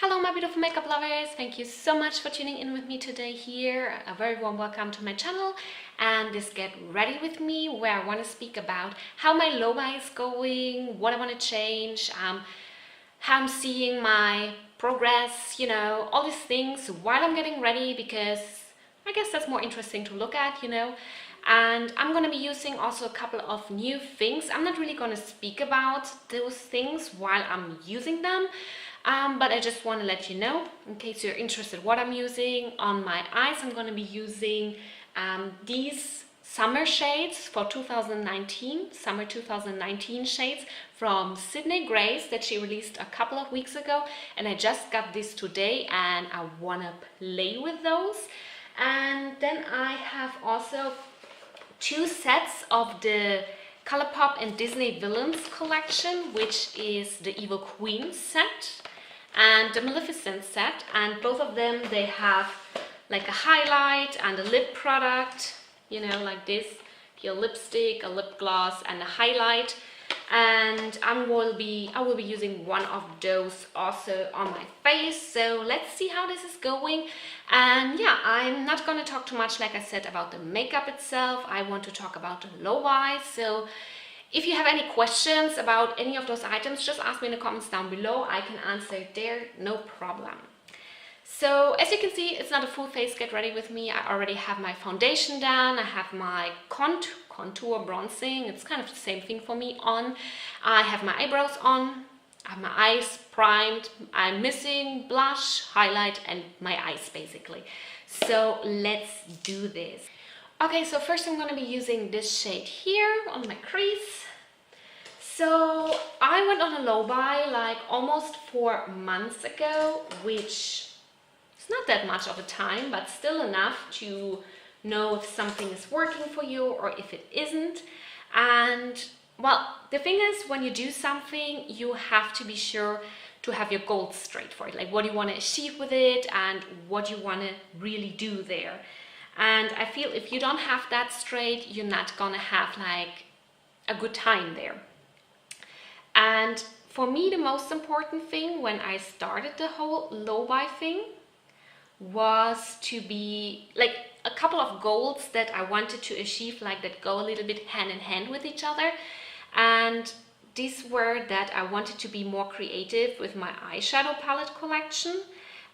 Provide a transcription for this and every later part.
Hello my beautiful makeup lovers, thank you so much for tuning in with me today here. A very warm welcome to my channel and this Get Ready With Me, where I want to speak about how my low-buy is going, what I want to change, how I'm seeing my progress, you know, all these things while I'm getting ready, because I guess that's more interesting to look at, you know. And I'm going to be using also a couple of new things. I'm not really going to speak about those things while I'm using them, but I just want to let you know, in case you're interested what I'm using. On my eyes, I'm going to be using these summer shades for 2019, summer 2019 shades from Sydney Grace that she released a couple of weeks ago. And I just got this today and I want to play with those. And then I have also two sets of the Colourpop and Disney Villains collection, which is the Evil Queen set and the Maleficent set, and both of them, they have like a highlight and a lip product, you know, like this, your lipstick, a lip gloss and a highlight. And I will be using one of those also on my face. So let's see how this is going. And yeah, I'm not going to talk too much, like I said, about the makeup itself. I want to talk about the low-buy. So if you have any questions about any of those items, just ask me in the comments down below. I can answer it there, no problem. So as you can see, it's not a full face Get Ready With Me. I already have my foundation done. I have my contour bronzing. It's kind of the same thing for me on. I have my eyebrows on. I have my eyes primed. I'm missing blush, highlight, and my eyes basically. So let's do this. Okay, so first I'm going to be using this shade here on my crease. So I went on a low buy like almost 4 months ago, which is not that much of a time, but still enough to know if something is working for you or if it isn't. And well, the thing is, when you do something, you have to be sure to have your goals straight for it, like what you want to achieve with it and what you want to really do there. And I feel if you don't have that straight, you're not gonna have like a good time there. And for me, the most important thing when I started the whole low buy thing was to be like a couple of goals that I wanted to achieve, like that go a little bit hand in hand with each other. And these were that I wanted to be more creative with my eyeshadow palette collection,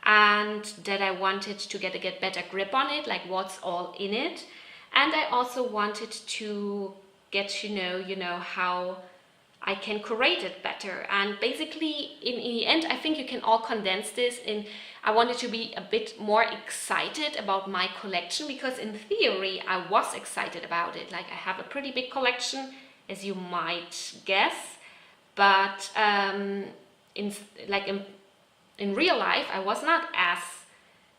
and that I wanted to get a better grip on it, like what's all in it. And I also wanted to get to know how I can curate it better. And basically in the end, I think you can all condense this in, I wanted to be a bit more excited about my collection, because in theory I was excited about it. Like I have a pretty big collection, as you might guess, but in real life, I was not as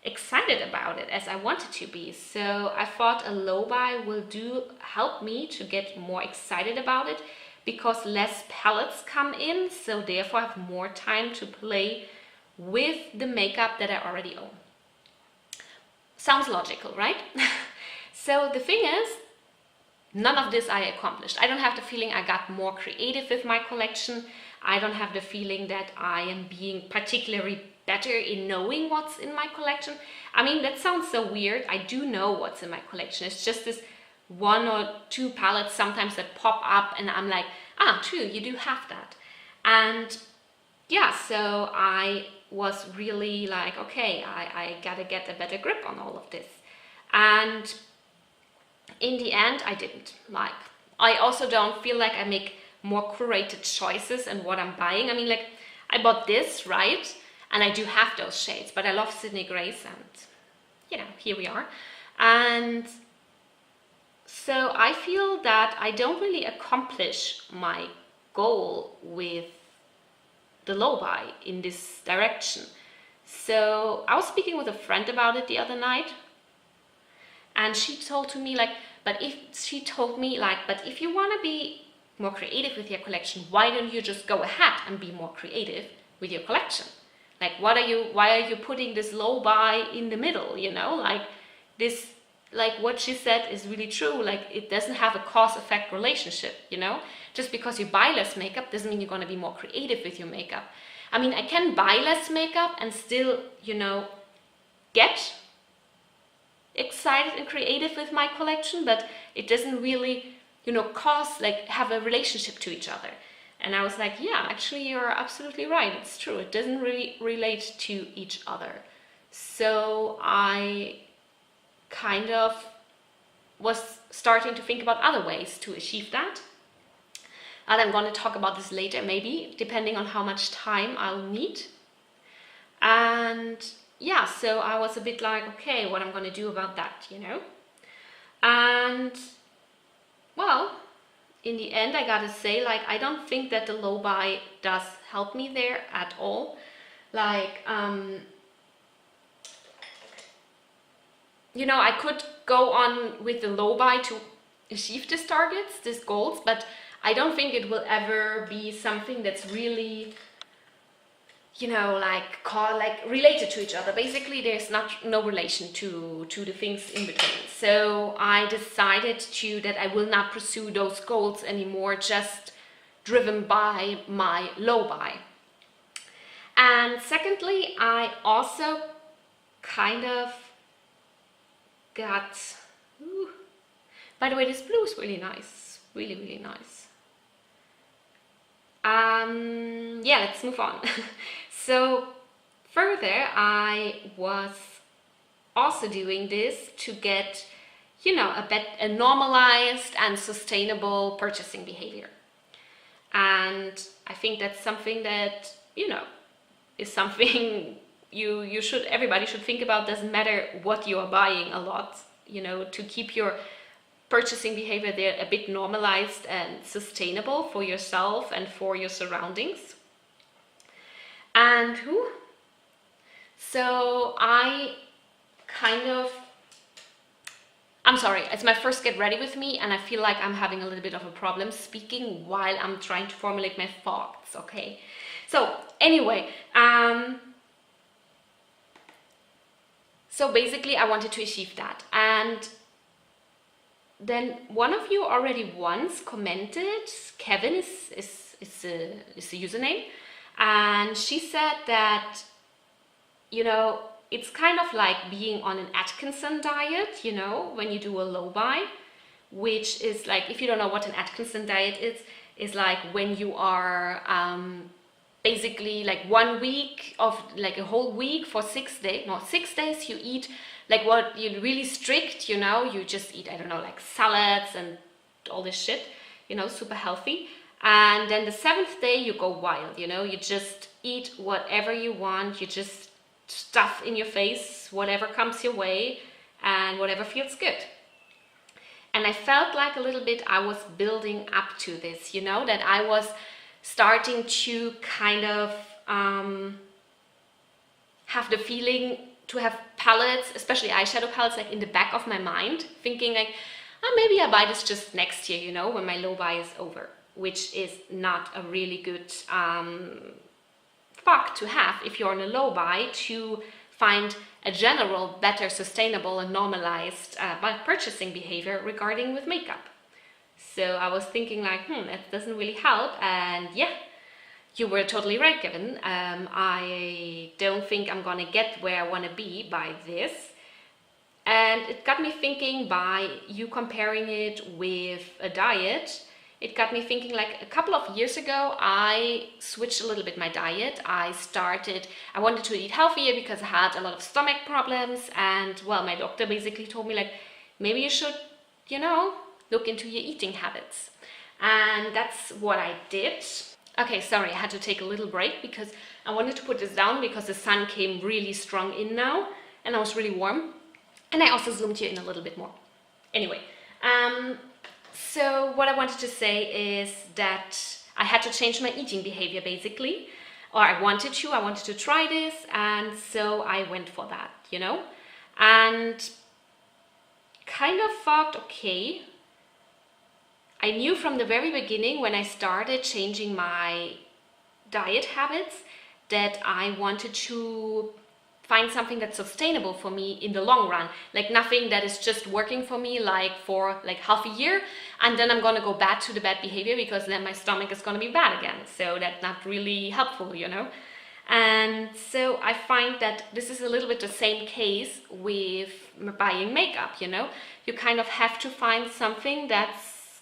excited about it as I wanted to be. So I thought a low buy will help me to get more excited about it, because less palettes come in, so therefore I have more time to play with the makeup that I already own. Sounds logical, right? So the thing is, none of this I accomplished. I don't have the feeling I got more creative with my collection. I don't have the feeling that I am being particularly better in knowing what's in my collection. I mean, that sounds so weird. I do know what's in my collection. It's just this 1 or 2 palettes sometimes that pop up and I'm like, ah, true, you do have that. And yeah, so I was really like, okay, I gotta get a better grip on all of this. And in the end, I didn't. Like, I also don't feel like I make more curated choices in what I'm buying. I mean, like, I bought this, right? And I do have those shades, but I love Sydney Grace and, you know, here we are. And so I feel that I don't really accomplish my goal with the low buy in this direction. So I was speaking with a friend about it the other night, and she told me like, but if you want to be more creative with your collection, why don't you just go ahead and be more creative with your collection? Like, why are you putting this low buy in the middle, you know? Like this, like what she said is really true. Like, it doesn't have a cause-effect relationship, you know? Just because you buy less makeup doesn't mean you're going to be more creative with your makeup. I mean, I can buy less makeup and still, you know, get excited and creative with my collection, but it doesn't really, you know, have a relationship to each other. And I was like, yeah, actually you're absolutely right, it's true, it doesn't really relate to each other. So I kind of was starting to think about other ways to achieve that. And I'm going to talk about this later, maybe, depending on how much time I'll need. And yeah, so I was a bit like, okay, what I'm going to do about that, you know? And well, in the end, I gotta say, like, I don't think that the low buy does help me there at all. Like, you know, I could go on with the low buy to achieve these targets, these goals, but I don't think it will ever be something that's really, you know, like related to each other. Basically, there's no relation to the things in between. So I decided that I will not pursue those goals anymore, just driven by my low buy. And secondly, I also kind of got, by the way, this blue is really nice, really, really nice. Yeah, let's move on. So further, I was also doing this to get, you know, a normalized and sustainable purchasing behavior. And I think that's something that, you know, is something everybody should think about. Doesn't matter what you are buying a lot, you know, to keep your purchasing behavior there a bit normalized and sustainable for yourself and for your surroundings. And so I'm sorry, it's my first Get Ready With Me, and I feel like I'm having a little bit of a problem speaking while I'm trying to formulate my thoughts, okay? So anyway, so basically I wanted to achieve that. And then one of you already once commented, Kevin is the username, and she said that, you know, it's kind of like being on an Atkinson diet, you know, when you do a low buy, which is like, if you don't know what an Atkinson diet is like when you are basically like 1 week of like a whole week for 6 days, no, 6 days you eat like what you're really strict, you know, you just eat, I don't know, like salads and all this shit, you know, super healthy. And then the 7th day you go wild, you know, you just eat whatever you want, you just stuff in your face whatever comes your way and whatever feels good. And I felt like a little bit I was building up to this, you know, that I was starting to kind of have the feeling to have palettes, especially eyeshadow palettes, like in the back of my mind, thinking like, oh, maybe I buy this just next year, you know, when my low buy is over, which is not a really good thought to have if you're on a low buy, to find a general, better, sustainable and normalized purchasing behavior regarding with makeup. So I was thinking like, that doesn't really help. And yeah, you were totally right, Kevin. I don't think I'm gonna get where I want to be by this. And it got me thinking, by you comparing it with a diet, it got me thinking like a couple of years ago, I switched a little bit my diet. I wanted to eat healthier because I had a lot of stomach problems. And well, my doctor basically told me like, maybe you should, you know, look into your eating habits. And that's what I did. Okay, sorry, I had to take a little break because I wanted to put this down because the sun came really strong in now and I was really warm. And I also zoomed you in a little bit more. Anyway, so what I wanted to say is that I had to change my eating behavior basically, or I wanted to try this, and so I went for that, you know, and kind of thought, okay, I knew from the very beginning when I started changing my diet habits that I wanted to find something that's sustainable for me in the long run, like nothing that is just working for me like for like half a year and then I'm gonna go back to the bad behavior because then my stomach is gonna be bad again. So that's not really helpful, you know. And so I find that this is a little bit the same case with buying makeup, you know. You kind of have to find something that's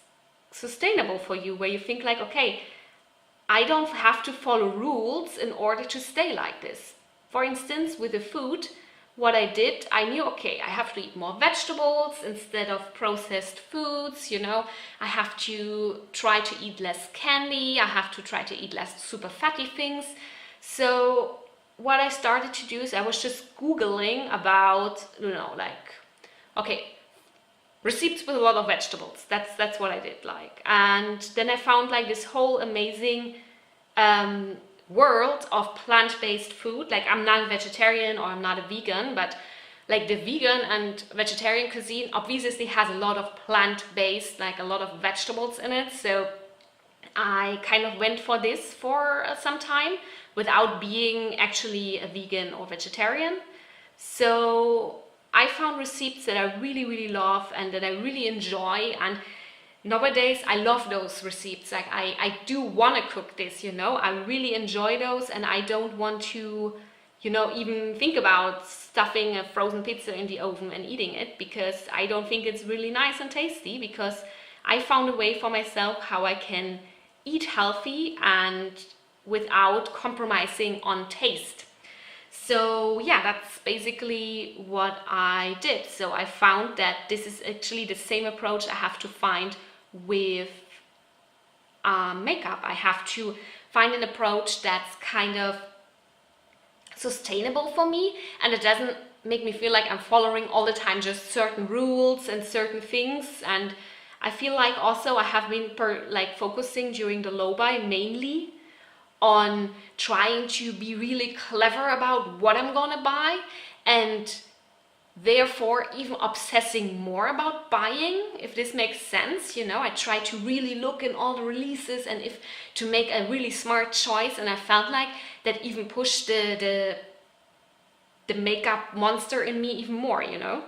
sustainable for you, where you think like, okay, I don't have to follow rules in order to stay like this. For instance, with the food, what I did, I knew, okay, I have to eat more vegetables instead of processed foods, you know. I have to try to eat less candy. I have to try to eat less super fatty things. So what I started to do is I was just Googling about, you know, like, okay, receipts with a lot of vegetables. That's what I did, like. And then I found like this whole amazing world of plant-based food. Like, I'm not a vegetarian or I'm not a vegan, but like the vegan and vegetarian cuisine obviously has a lot of plant-based, like a lot of vegetables in it. So I kind of went for this for some time without being actually a vegan or vegetarian. So I found recipes that I really love and that I really enjoy, and nowadays I love those recipes. Like, I do want to cook this, you know. I really enjoy those, and I don't want to, you know, even think about stuffing a frozen pizza in the oven and eating it, because I don't think it's really nice and tasty, because I found a way for myself how I can eat healthy and without compromising on taste. So yeah, that's basically what I did. So I found that this is actually the same approach I have to find with makeup. I have to find an approach that's kind of sustainable for me, and it doesn't make me feel like I'm following all the time just certain rules and certain things. And I feel like also I have been focusing during the low buy mainly on trying to be really clever about what I'm gonna buy, and therefore even obsessing more about buying, if this makes sense. You know, I try to really look in all the releases and if to make a really smart choice, and I felt like that even pushed the makeup monster in me even more, you know,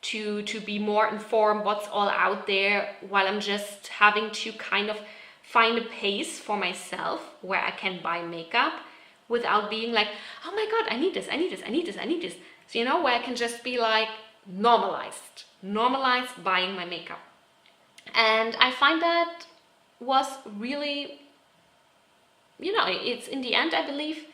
to be more informed what's all out there, while I'm just having to kind of find a pace for myself where I can buy makeup without being like, oh my god, I need this, I need this, I need this, I need this. So, you know, where I can just be like normalized buying my makeup. And I find that was really, you know, it's in the end, I believe,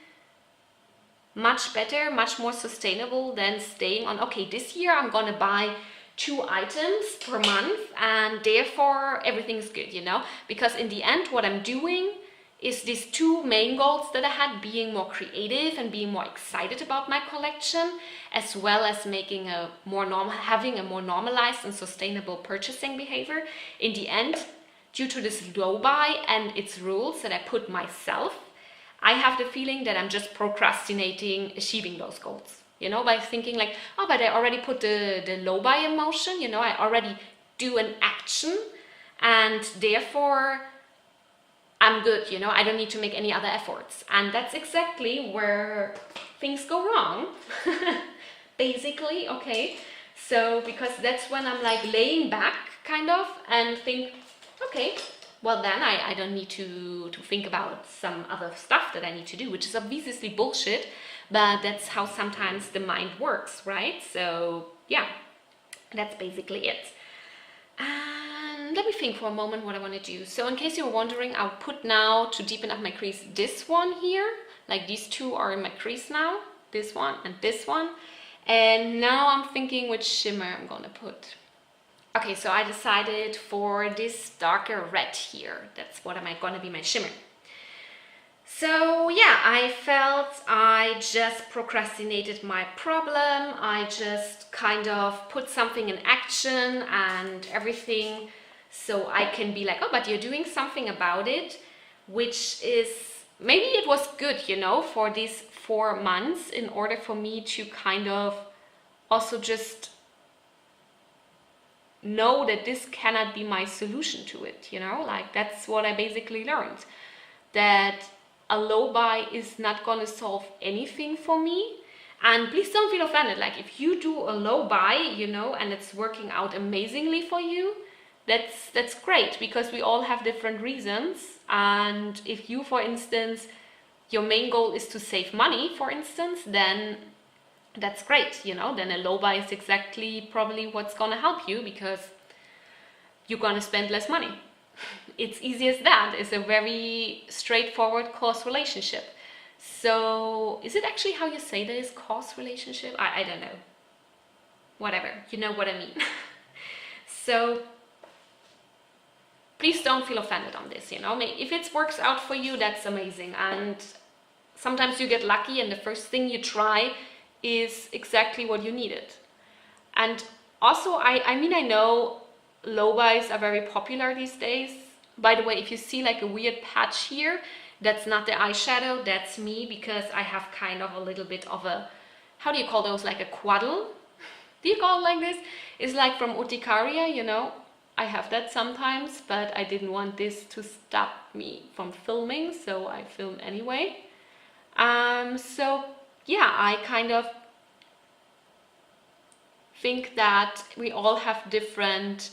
much better, much more sustainable than staying on, okay, this year I'm gonna buy 2 items per month and therefore everything's good, you know. Because in the end, what I'm doing is these 2 main goals that I had, being more creative and being more excited about my collection, as well as making having a more normalized and sustainable purchasing behavior. In the end, due to this low buy and its rules that I put myself, I have the feeling that I'm just procrastinating achieving those goals. You know, by thinking like, oh, but I already put the low buy in motion, you know, I already do an action, and therefore I'm good, you know, I don't need to make any other efforts. And that's exactly where things go wrong, basically, okay? So, because that's when I'm like laying back, kind of, and think, okay, well then I don't need to think about some other stuff that I need to do, which is obviously bullshit. But that's how sometimes the mind works, right? So yeah, that's basically it. And let me think for a moment what I want to do. So in case you're wondering, I'll put now, to deepen up my crease, this one here. Like, these 2 are in my crease now. This one and this one. And now I'm thinking which shimmer I'm gonna put. Okay, so I decided for this darker red here. That's what am I gonna be my shimmer. So yeah, I felt I just procrastinated my problem. I just kind of put something in action and everything, so I can be like, oh, but you're doing something about it, which is, maybe it was good, you know, for these 4 months, in order for me to kind of also just know that this cannot be my solution to it, you know. Like, that's what I basically learned, that a low buy is not gonna solve anything for me. And please don't feel offended. Like, if you do a low buy, you know, and it's working out amazingly for you, that's great, because we all have different reasons. And if you, for instance, your main goal is to save money, for instance, then that's great, you know, then a low buy is exactly probably what's gonna help you, because you're gonna spend less money. It's easy as that. It's a very straightforward cause relationship. So is it actually how you say this, cause relationship? I don't know. Whatever, you know what I mean. So please don't feel offended on this, you know. If it works out for you, that's amazing. And sometimes you get lucky and the first thing you try is exactly what you needed. And also, I mean, I know low buys are very popular these days. By the way, if you see like a weird patch here, that's not the eyeshadow, that's me, because I have kind of a little bit of a, how do you call those, like a quaddle? Do you call it like this? It's like from Urticaria, you know. I have that sometimes, but I didn't want this to stop me from filming, so I film anyway. So yeah, I kind of think that we all have different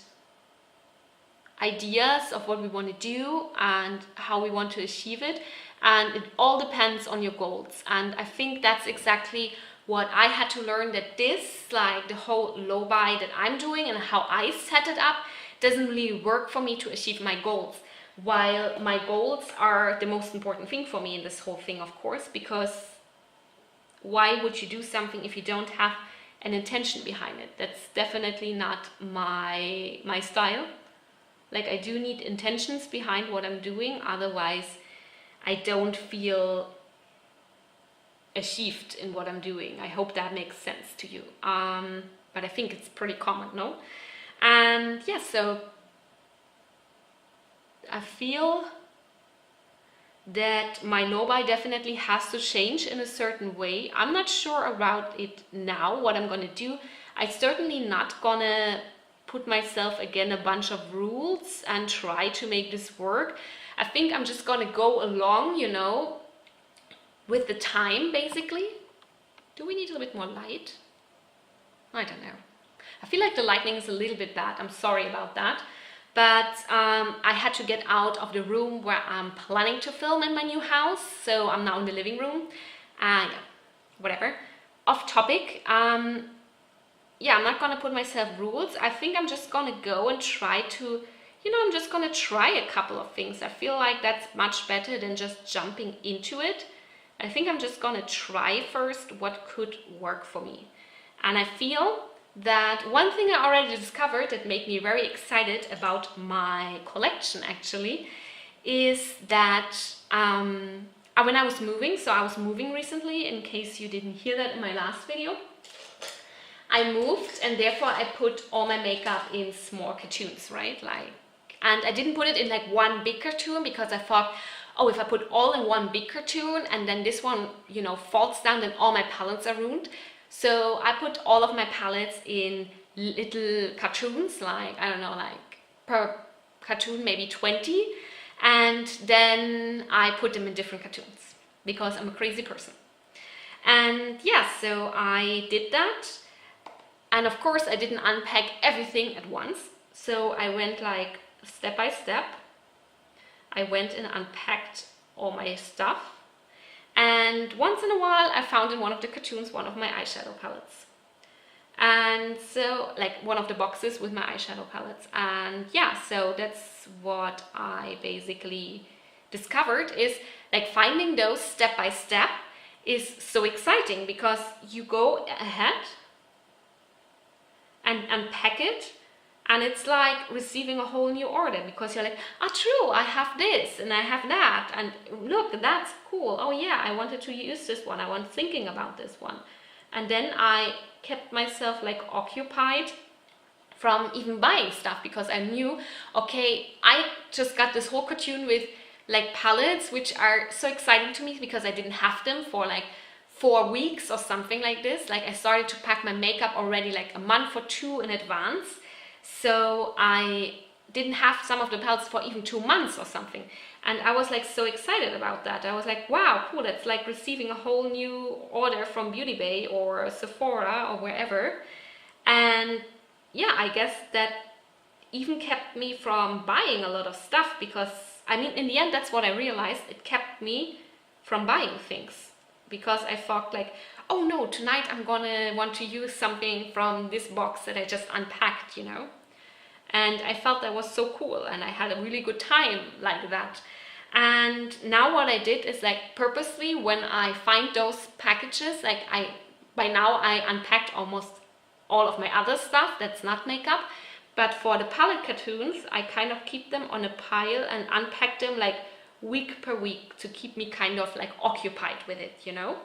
ideas of what we want to do and how we want to achieve it, and it all depends on your goals. And I think that's exactly what I had to learn, that this, like the whole low buy that I'm doing and how I set it up, doesn't really work for me to achieve my goals. While my goals are the most important thing for me in this whole thing, of course, because why would you do something if you don't have an intention behind it? That's definitely not my style. Like, I do need intentions behind what I'm doing, otherwise I don't feel achieved in what I'm doing. I hope that makes sense to you. But I think it's pretty common, no? And yeah, so I feel that my low buy definitely has to change in a certain way. I'm not sure about it now, what I'm gonna do. I'm certainly not gonna put myself again a bunch of rules and try to make this work. I think I'm just gonna go along, you know, with the time, basically. Do we need a little bit more light? I don't know. I feel like the lighting is a little bit bad. I'm sorry about that. But I had to get out of the room where I'm planning to film in my new house. So I'm now in the living room. Yeah, whatever. Off topic. Yeah, I'm not gonna put myself rules. I think I'm just gonna go and try to, you know, I'm just gonna try a couple of things. I feel like that's much better than just jumping into it. I think I'm just gonna try first what could work for me. And I feel that one thing I already discovered that made me very excited about my collection actually is that when I was moving, so I was moving recently, in case you didn't hear that in my last video, I moved and therefore I put all my makeup in small cartoons, right? Like, and I didn't put it in like one big cartoon because I thought, oh, if I put all in one big cartoon and then this one, you know, falls down, then all my palettes are ruined. So I put all of my palettes in little cartoons, like, I don't know, like per cartoon maybe 20, and then I put them in different cartoons because I'm a crazy person. And yeah, so I did that. And of course I didn't unpack everything at once. So I went like step by step. I went and unpacked all my stuff. And once in a while I found in one of the cartoons one of my eyeshadow palettes. And so, like one of the boxes with my eyeshadow palettes. And yeah, so that's what I basically discovered, is like finding those step by step is so exciting, because you go ahead and unpack it, and it's like receiving a whole new order, because you're like, oh true, I have this and I have that, and look, that's cool, oh yeah, I wanted to use this one, I was thinking about this one. And then I kept myself like occupied from even buying stuff, because I knew, okay, I just got this whole cartoon with like palettes, which are so exciting to me because I didn't have them for like 4 weeks or something like this. Like I started to pack my makeup already like a month or 2 in advance. So I didn't have some of the palettes for even 2 months or something. And I was like so excited about that. I was like, wow, cool, that's like receiving a whole new order from Beauty Bay or Sephora or wherever. And yeah, I guess that even kept me from buying a lot of stuff, because I mean, in the end, that's what I realized. It kept me from buying things, because I thought like, oh no, tonight I'm gonna want to use something from this box that I just unpacked, you know. And I felt that was so cool, and I had a really good time like that. And now what I did is like purposely, when I find those packages, like by now I unpacked almost all of my other stuff that's not makeup, but for the palette cartoons I kind of keep them on a pile and unpack them like week per week to keep me kind of like occupied with it, you know.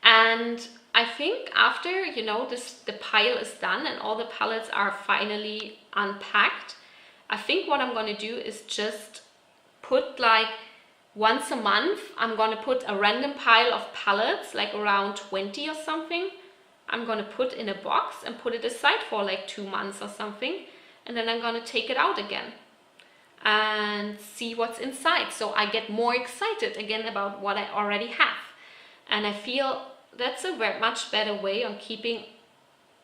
And I think after, you know, the pile is done and all the palettes are finally unpacked, I think what I'm going to do is just put like once a month, I'm going to put a random pile of palettes, like around 20 or something. I'm going to put in a box and put it aside for like 2 months or something. And then I'm going to take it out again and see what's inside. So I get more excited again about what I already have. And I feel that's a very much better way on keeping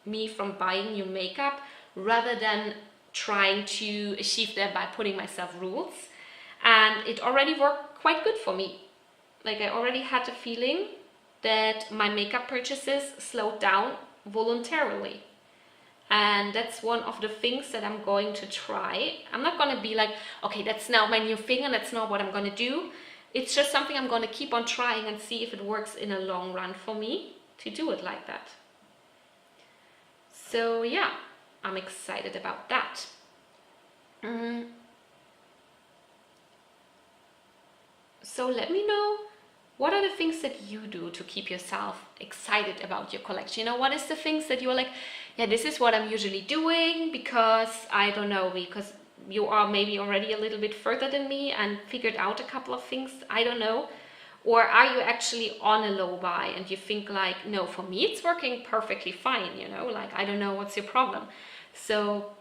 me from buying new makeup, rather than trying to achieve that by putting myself rules. And it already worked quite good for me. Like I already had a feeling that my makeup purchases slowed down voluntarily. And that's one of the things that I'm going to try. I'm not going to be like, okay, that's now my new thing and that's not what I'm going to do. It's just something I'm going to keep on trying and see if it works in a long run for me to do it like that. So yeah, I'm excited about that. So let me know, what are the things that you do to keep yourself excited about your collection? You know, what is the things that you're like, yeah, this is what I'm usually doing because, I don't know, because you are maybe already a little bit further than me and figured out a couple of things, I don't know. Or are you actually on a low buy and you think like, no, for me it's working perfectly fine, you know, like, I don't know what's your problem. So,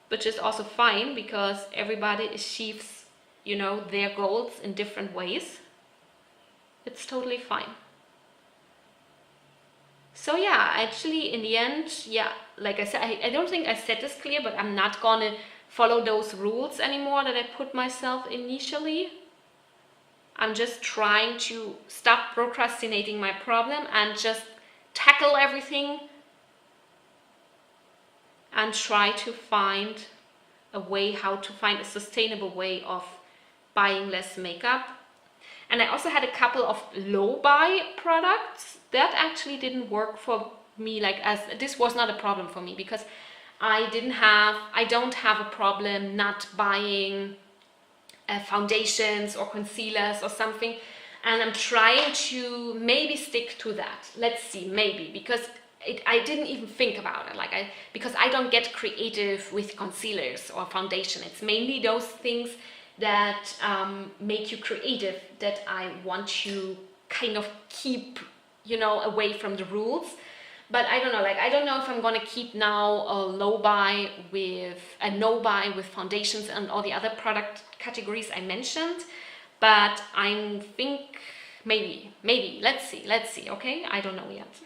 which is also fine, because everybody achieves, you know, their goals in different ways. It's totally fine. So yeah, actually in the end, yeah, like I said, I don't think I said this clear, but I'm not gonna follow those rules anymore that I put myself initially. I'm just trying to stop procrastinating my problem and just tackle everything and try to find a way how to find a sustainable way of buying less makeup. And I also had a couple of low buy products that actually didn't work for me, like, as this was not a problem for me, because I don't have a problem not buying foundations or concealers or something, and I'm trying to maybe stick to that. Let's see, maybe, because I didn't even think about it, because I don't get creative with concealers or foundation. It's mainly those things that make you creative that I want to kind of keep, you know, away from the rules. But I don't know, like, I don't know if I'm gonna keep now a no buy with foundations and all the other product categories I mentioned. But I think maybe, let's see, okay? I don't know yet.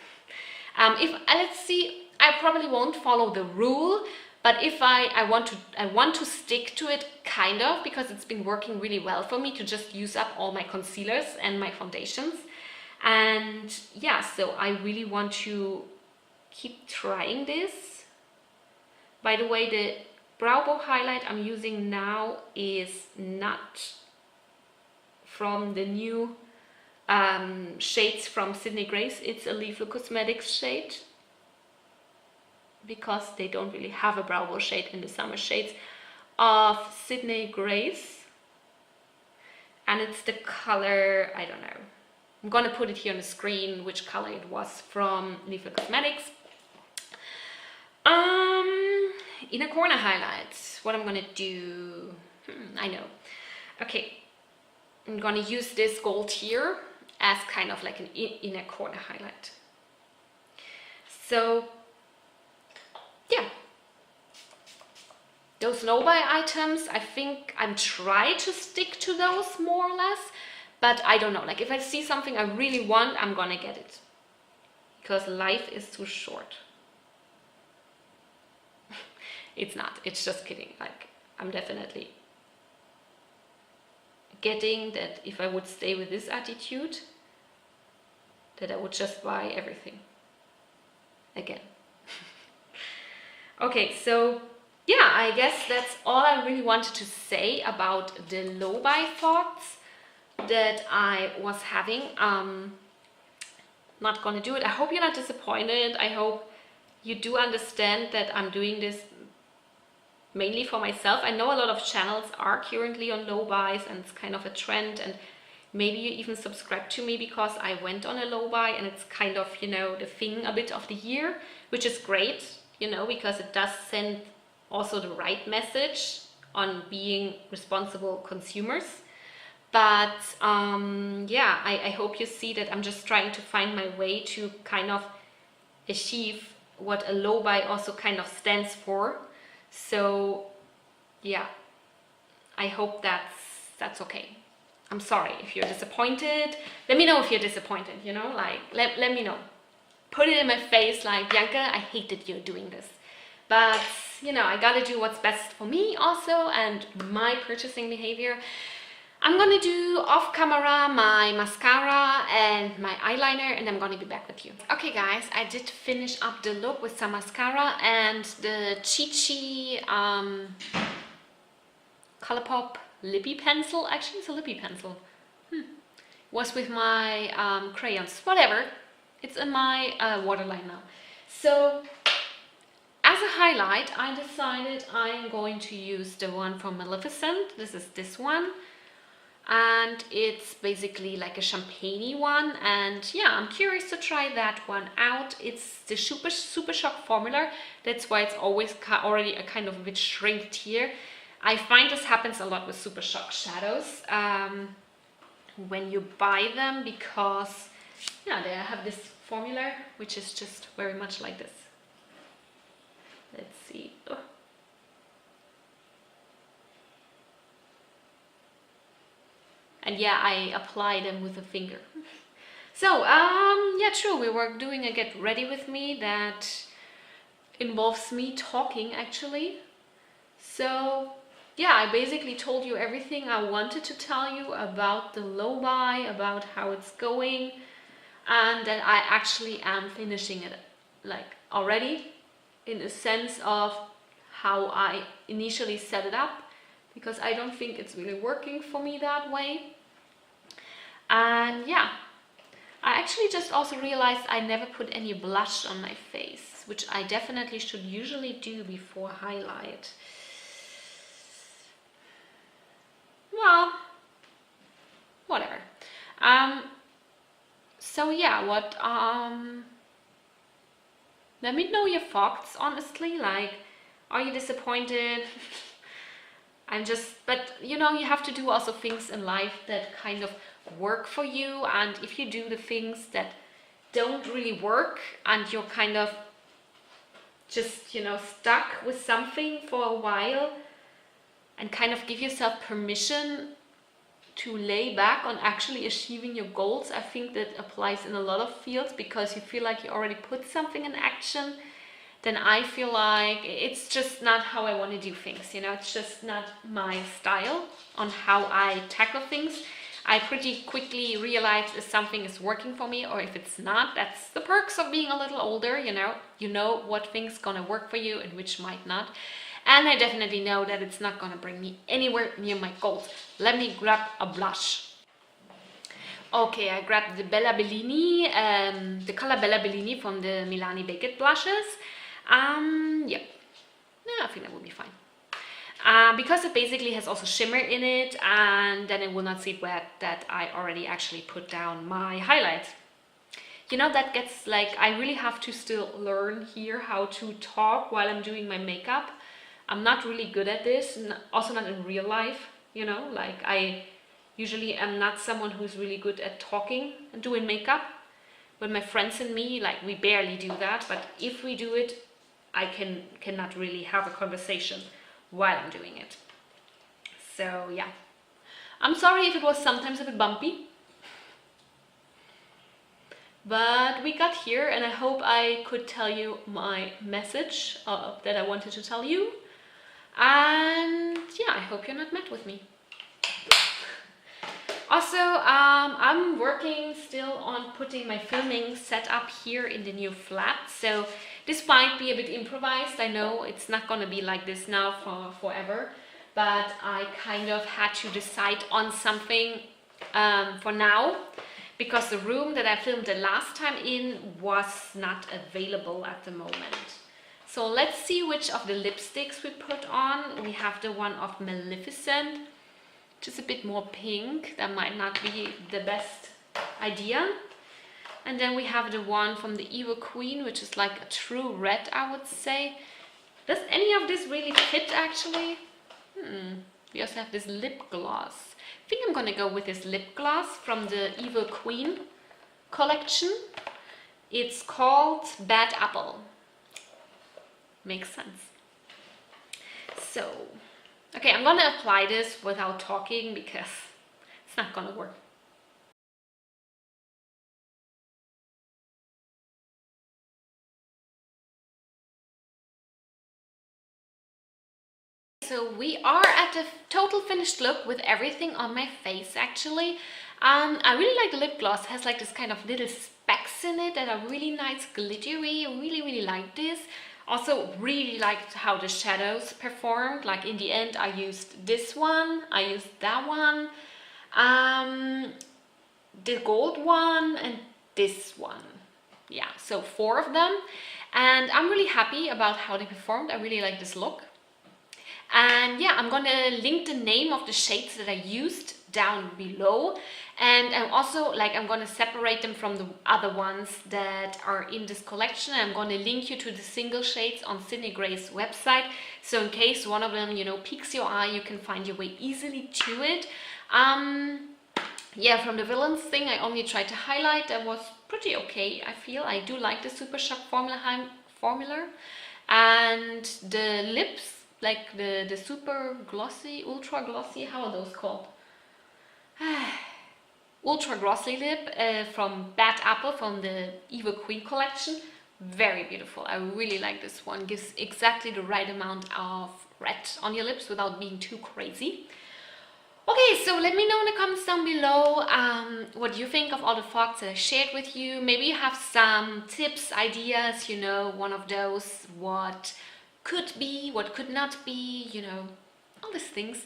Let's see, I probably won't follow the rule, but if I want to stick to it, kind of, because it's been working really well for me to just use up all my concealers and my foundations. And yeah, so I really want to keep trying this. By the way, the brow bone highlight I'm using now is not from the new shades from Sydney Grace. It's a Lethal Cosmetics shade, because they don't really have a brow bone shade in the summer shades of Sydney Grace. And it's the color, I don't know, I'm gonna put it here on the screen which color it was from Lethal Cosmetics. Inner corner highlights, what I'm gonna do, I know. Okay, I'm gonna use this gold here as kind of like an inner corner highlight. So yeah, those no buy items, I think I'm trying to stick to those more or less, but I don't know, like, if I see something I really want, I'm gonna get it, because life is too short. It's not, it's just kidding, like, I'm definitely getting that if I would stay with this attitude, that I would just buy everything again. Okay, so yeah, I guess that's all I really wanted to say about the low buy thoughts that I was having. Not gonna do it. I hope you're not disappointed. I hope you do understand that I'm doing this mainly for myself. I know a lot of channels are currently on low buys and it's kind of a trend, and maybe you even subscribe to me because I went on a low buy and it's kind of, you know, the thing a bit of the year, which is great, you know, because it does send also the right message on being responsible consumers. But yeah, I hope you see that I'm just trying to find my way to kind of achieve what a low buy also kind of stands for. So yeah, I hope that's okay. I'm sorry if you're disappointed. Let me know if you're disappointed, you know, like let me know. Put it in my face like, Bianca, I hate that you're doing this. But you know, I gotta do what's best for me also and my purchasing behavior. I'm gonna do off camera my mascara and my eyeliner, and I'm gonna be back with you. Okay guys, I did finish up the look with some mascara and the Chi Colourpop lippy pencil. Actually, it's a lippy pencil. Was with my crayons. Whatever. It's in my waterline now. So as a highlight, I decided I'm going to use the one from Maleficent. This is this one. And it's basically like a champagne-y one, and yeah, I'm curious to try that one out. It's the Super Shock formula. That's why it's always already a kind of a bit shrinked here. I find this happens a lot with Super Shock shadows when you buy them, because yeah, they have this formula which is just very much like this. Let's see. Oh. And yeah, I apply them with a finger. So, yeah, true, we were doing a get ready with me that involves me talking actually. So, yeah, I basically told you everything I wanted to tell you about the low buy, about how it's going, and that I actually am finishing it like already, in a sense of how I initially set it up, because I don't think it's really working for me that way. And yeah, I actually just also realized I never put any blush on my face, which I definitely should usually do before highlight. Well, whatever. So yeah, let me know your thoughts, honestly. Like, are you disappointed? But you know, you have to do also things in life that kind of work for you, and if you do the things that don't really work and you're kind of just, you know, stuck with something for a while, and kind of give yourself permission to lay back on actually achieving your goals. I think that applies in a lot of fields, because you feel like you already put something in action. Then I feel like it's just not how I want to do things, you know, it's just not my style on how I tackle things. I pretty quickly realize if something is working for me or if it's not. That's the perks of being a little older, you know what things gonna work for you and which might not. And I definitely know that it's not gonna bring me anywhere near my goals. Let me grab a blush. Okay, I grabbed the Bella Bellini, the color Bella Bellini from the Milani Baked blushes. Yeah, I think that will be fine. Because it basically has also shimmer in it, and then it will not seep wet that I already actually put down my highlights. You know, that gets like, I really have to still learn here how to talk while I'm doing my makeup. I'm not really good at this, also not in real life, you know, like I usually am not someone who's really good at talking and doing makeup. But my friends and me, like, we barely do that, but if we do it, I cannot really have a conversation while I'm doing it. So yeah, I'm sorry if it was sometimes a bit bumpy, but we got here, and I hope I could tell you my message that I wanted to tell you. And yeah, I hope you're not mad with me. Also, I'm working still on putting my filming setup here in the new flat, so this might be a bit improvised. I know it's not gonna be like this now for forever, but I kind of had to decide on something for now, because the room that I filmed the last time in was not available at the moment. So let's see which of the lipsticks we put on. We have the one of Maleficent, which is a bit more pink. That might not be the best idea. And then we have the one from the Evil Queen, which is like a true red, I would say. Does any of this really fit actually? We also have this lip gloss. I think I'm gonna go with this lip gloss from the Evil Queen collection. It's called Bad Apple. Makes sense. So, okay, I'm gonna apply this without talking because it's not gonna work. So we are at the total finished look with everything on my face actually. I really like the lip gloss. It has like this kind of little specks in it that are really nice, glittery. I really like this. Also really liked how the shadows performed. Like in the end I used this one, I used that one, the gold one and this one. Yeah, so 4 of them. And I'm really happy about how they performed. I really like this look. And yeah, I'm gonna link the name of the shades that I used down below, and I'm gonna separate them from the other ones that are in this collection. I'm gonna link you to the single shades on Sydney Gray's website, so in case one of them, you know, piques your eye, you can find your way easily to it. Yeah, from the Villains thing I only tried to highlight. That was pretty okay. I feel I do like the Super Shock formula, and the lips, like the super glossy, ultra glossy, how are those called? Ultra glossy lip from Bad Apple from the Evil Queen collection. Very beautiful. I really like this one. Gives exactly the right amount of red on your lips without being too crazy. Okay, so let me know in the comments down below what you think of all the fogs that I shared with you. Maybe you have some tips, ideas, you know, one of those, what could be, what could not be, you know, all these things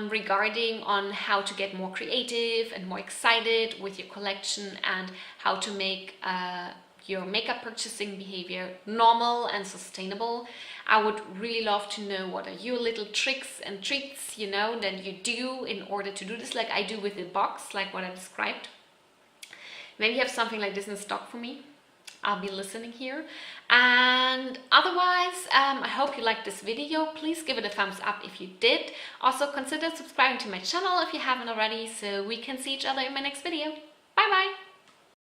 regarding on how to get more creative and more excited with your collection and how to make your makeup purchasing behavior normal and sustainable. I would really love to know what are your little tricks and treats, you know, that you do in order to do this, like I do with the box, like what I described. Maybe you have something like this in stock for me. I'll be listening here. And otherwise, I hope you liked this video. Please give it a thumbs up if you did. Also consider subscribing to my channel if you haven't already, so we can see each other in my next video. Bye bye!